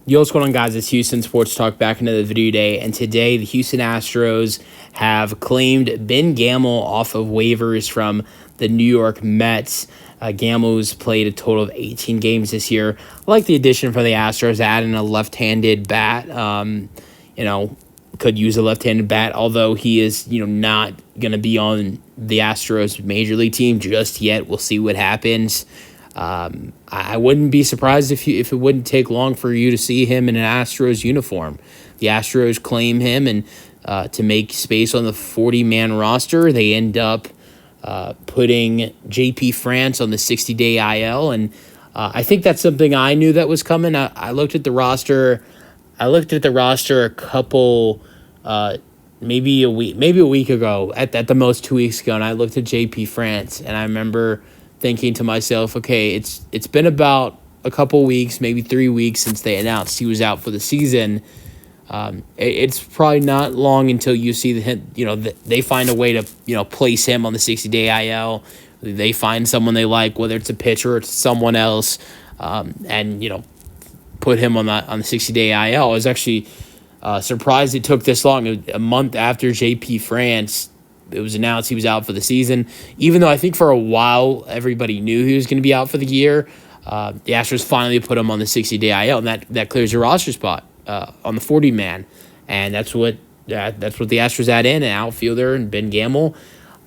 Yo, what's going on, guys? It's Houston Sports Talk back into the video day, and today the Houston Astros have claimed Ben Gamel off of waivers from the New York Mets. Gamel's played a total of 18 games this year. I like the addition for the Astros, adding a left-handed bat. Could use a left-handed bat, although he is, not going to be on the Astros major league team just yet. We'll see what happens. I wouldn't be surprised if it wouldn't take long for you to see him in an Astros uniform. The Astros claim him, and to make space on the 40-man roster, they end up putting J.P. France on the 60-day IL, and I think that's something I knew that was coming. I looked at the roster. I looked at the roster a couple, maybe a week ago, at the most 2 weeks ago, and I looked at J.P. France, and I remember thinking to myself, okay, it's been about a couple weeks, maybe 3 weeks since they announced he was out for the season. It's probably not long until you see they find a way to place him on the 60-day IL. They find someone they like, whether it's a pitcher or it's someone else, and put him on the 60-day IL. I was actually surprised it took this long. A month after J.P. France, it was announced he was out for the season, even though I think for a while everybody knew he was going to be out for the year. The Astros finally put him on the 60-day IL, and that clears your roster spot on the 40-man, and that's what the Astros add in, an outfielder and Ben Gamel.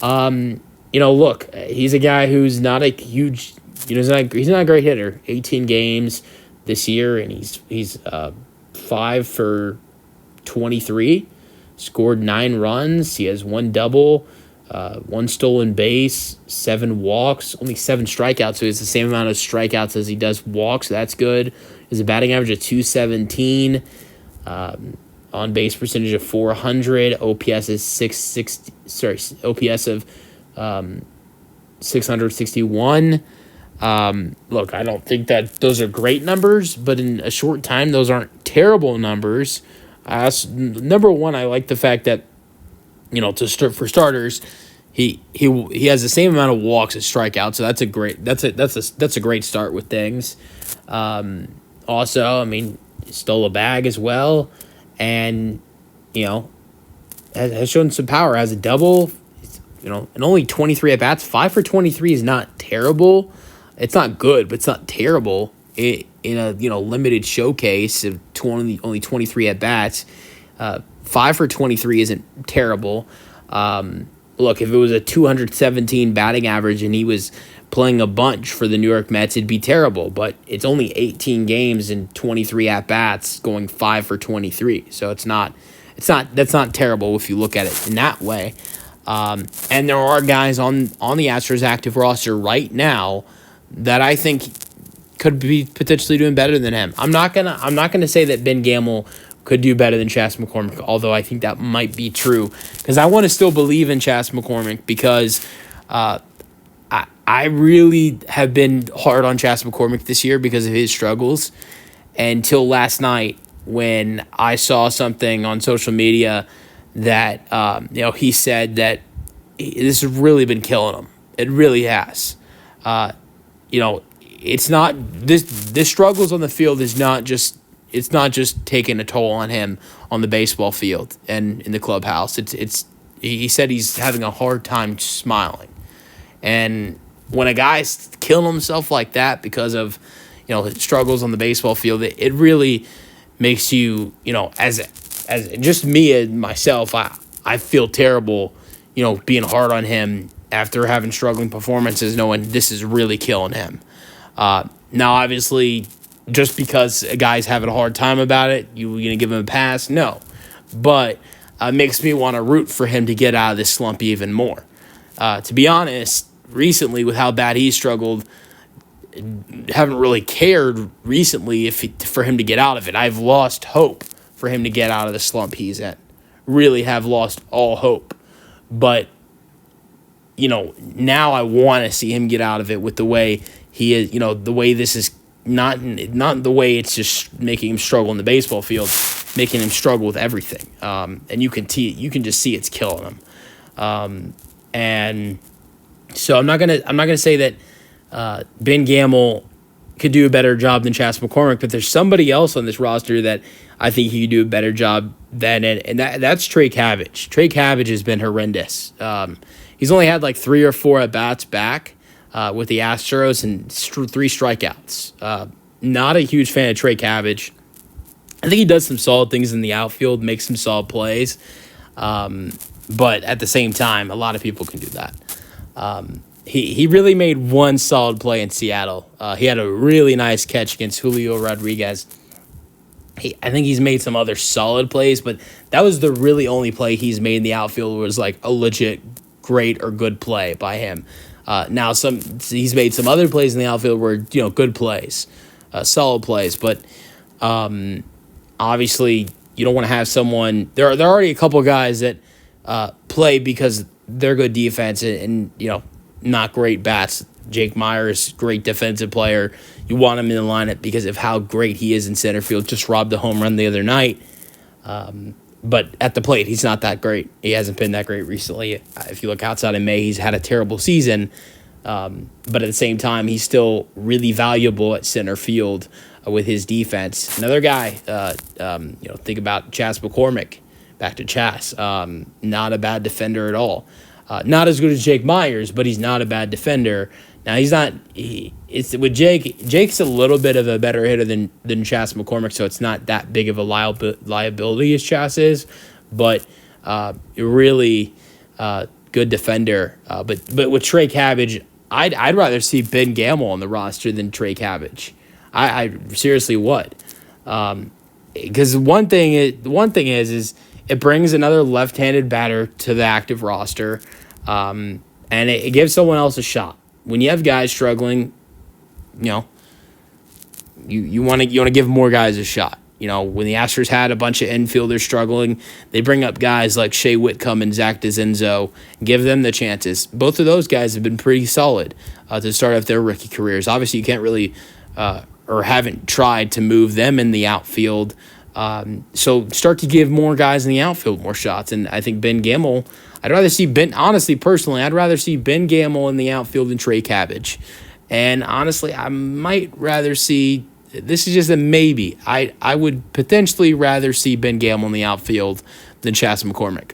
Look, he's a guy who's not a huge, he's not a great hitter. 18 games this year, and he's 5 for 23. Scored 9 runs. He has 1 double, 1 stolen base, 7 walks, only 7 strikeouts. So he has the same amount of strikeouts as he does walks. So that's good. He has a batting average of 217, on base percentage of 400. OPS is 660. OPS of 661. Look, I don't think that those are great numbers, but in a short time, those aren't terrible numbers. Number one, I like the fact that, for starters, he has the same amount of walks as strikeouts, so that's a great start with things. Also, stole a bag as well, and has shown some power. Has a double, and only 23 at bats. 5 for 23 is not terrible. It's not good, but it's not terrible. In a limited showcase of only 23 at bats, 5 for 23 isn't terrible. Look, if it was a 217 batting average and he was playing a bunch for the New York Mets, it'd be terrible. But it's only 18 games and 23 at bats, going 5 for 23. So that's not terrible if you look at it in that way. And there are guys on the Astros active roster right now that I think could be potentially doing better than him. I'm not gonna say that Ben Gamel could do better than Chas McCormick, although I think that might be true, because I want to still believe in Chas McCormick, because I really have been hard on Chas McCormick this year because of his struggles, until last night when I saw something on social media that he said that this has really been killing him. It really has. It's not this struggles on the field is not just taking a toll on him on the baseball field and in the clubhouse. He said he's having a hard time smiling, and when a guy's killing himself like that because of his struggles on the baseball field, it really makes you as just me and myself, I feel terrible being hard on him after having struggling performances, knowing this is really killing him. Now, obviously, just because a guy's having a hard time about it, you going to give him a pass? No. But it makes me want to root for him to get out of this slump even more. To be honest, recently, with how bad he struggled, haven't really cared recently for him to get out of it. I've lost hope for him to get out of the slump he's in. Really have lost all hope. But, now I want to see him get out of it with the way he is, the way this is not the way it's just making him struggle in the baseball field, making him struggle with everything. And you can just see it's killing him. And so I'm not gonna say that Ben Gamel could do a better job than Chas McCormick, but there's somebody else on this roster that I think he could do a better job than, and that's Trey Cabbage. Trey Cabbage has been horrendous. He's only had like 3 or 4 at-bats back with the Astros and 3 strikeouts. Not a huge fan of Trey Cabbage. I think he does some solid things in the outfield, makes some solid plays. But at the same time, a lot of people can do that. He really made one solid play in Seattle. He had a really nice catch against Julio Rodriguez. I think he's made some other solid plays, but that was the really only play he's made in the outfield was like a legit great or good play by him. Now he's made some other plays in the outfield were good plays, solid plays, but obviously you don't want to have someone. There are already a couple of guys that play because they're good defense and not great bats. Jake Myers, great defensive player. You want him in the lineup because of how great he is in center field. Just robbed a home run the other night. But at the plate, he's not that great. He hasn't been that great recently. If you look outside of May, he's had a terrible season. But at the same time, he's still really valuable at center field with his defense. Another guy, think about Chas McCormick. Back to Chas. Not a bad defender at all. Not as good as Jake Myers, but he's not a bad defender. Now he's not. It's with Jake. Jake's a little bit of a better hitter than Chas McCormick, so it's not that big of a liability as Chas is, but really good defender. But with Trey Cabbage, I'd rather see Ben Gamel on the roster than Trey Cabbage. I seriously would, because one thing is it brings another left-handed batter to the active roster, and it gives someone else a shot. When you have guys struggling, you want to give more guys a shot. When the Astros had a bunch of infielders struggling, they bring up guys like Shea Whitcomb and Zach DeZenzo, give them the chances. Both of those guys have been pretty solid to start off their rookie careers. Obviously, you can't really or haven't tried to move them in the outfield. So start to give more guys in the outfield more shots. And I think Ben Gamel, I'd rather see Ben Gamel in the outfield than Trey Cabbage. And honestly, I might rather see, this is just a maybe, I would potentially rather see Ben Gamel in the outfield than Chas McCormick.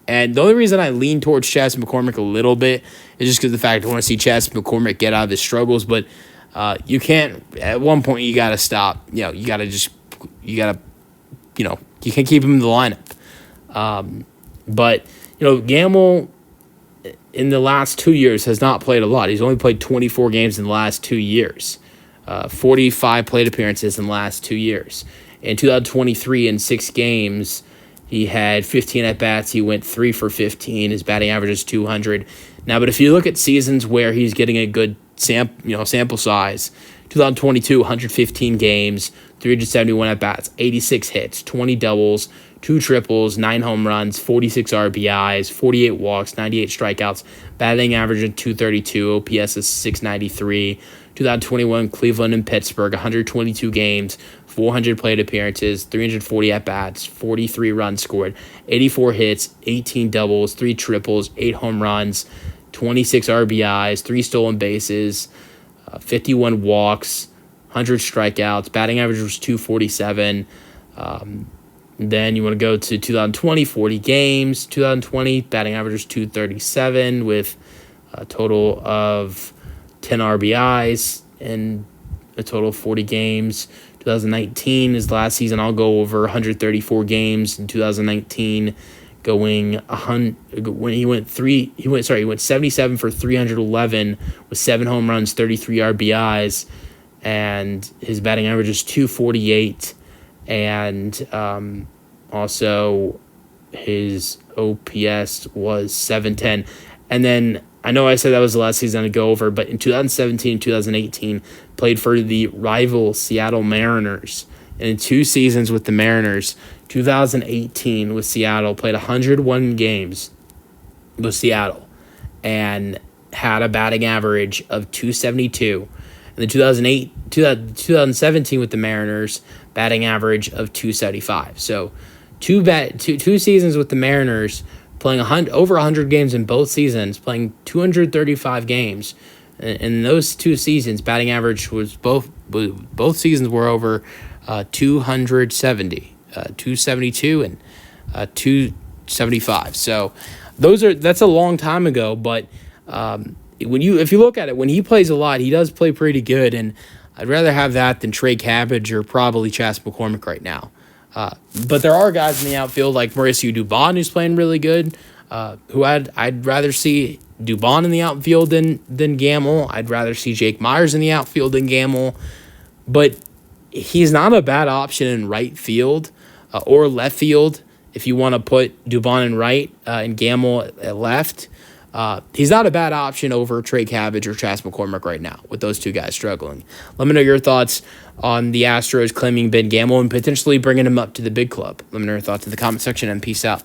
And the only reason I lean towards Chas McCormick a little bit is just because of the fact I want to see Chas McCormick get out of his struggles. But you can't, at one point, you got to stop. You can't keep him in the lineup. But Gamel in the last 2 years has not played a lot. He's only played 24 games in the last 2 years, 45 plate appearances in the last 2 years. In 2023, in 6 games, he had 15 at-bats. He went 3 for 15. His batting average is 200. Now, but if you look at seasons where he's getting a good sample size, 2022, 115 games, 371 at-bats, 86 hits, 20 doubles, 2 triples, 9 home runs, 46 RBIs, 48 walks, 98 strikeouts, batting average of 232, OPS is 693. 2021, Cleveland and Pittsburgh, 122 games, 400 plate appearances, 340 at-bats, 43 runs scored, 84 hits, 18 doubles, 3 triples, 8 home runs, 26 RBIs, 3 stolen bases, 51 walks, 100 strikeouts, batting average was 247. Then you want to go to 2020, 40 games. 2020, batting average was 237 with a total of 10 RBIs and a total of 40 games. 2019 is the last season. I'll go over 134 games in 2019. He went 77 for 311 with 7 home runs, 33 RBIs, and his batting average is 248, and also his OPS was 710. And then I know I said that was the last season to go over, but in 2017, 2018, played for the rival Seattle Mariners. And in 2 seasons with the Mariners, 2018 with Seattle, played 101 games with Seattle and had a batting average of 272. And then 2017 with the Mariners, batting average of 275. So two seasons with the Mariners, playing over 100 games in both seasons, playing 235 games. In those 2 seasons, batting average was both seasons were over 270, 272 and 275. So that's a long time ago, but if you look at it, when he plays a lot, he does play pretty good, and I'd rather have that than Trey Cabbage or probably Chas McCormick right now. But there are guys in the outfield like Mauricio Dubon, who's playing really good, I'd rather see Dubon in the outfield than Gamel. I'd rather see Jake Myers in the outfield than Gamel. But he's not a bad option in right field or left field if you want to put Dubon in right and Gamel at left. He's not a bad option over Trey Cabbage or Chas McCormick right now with those two guys struggling. Let me know your thoughts on the Astros claiming Ben Gamel and potentially bringing him up to the big club. Let me know your thoughts in the comment section, and peace out.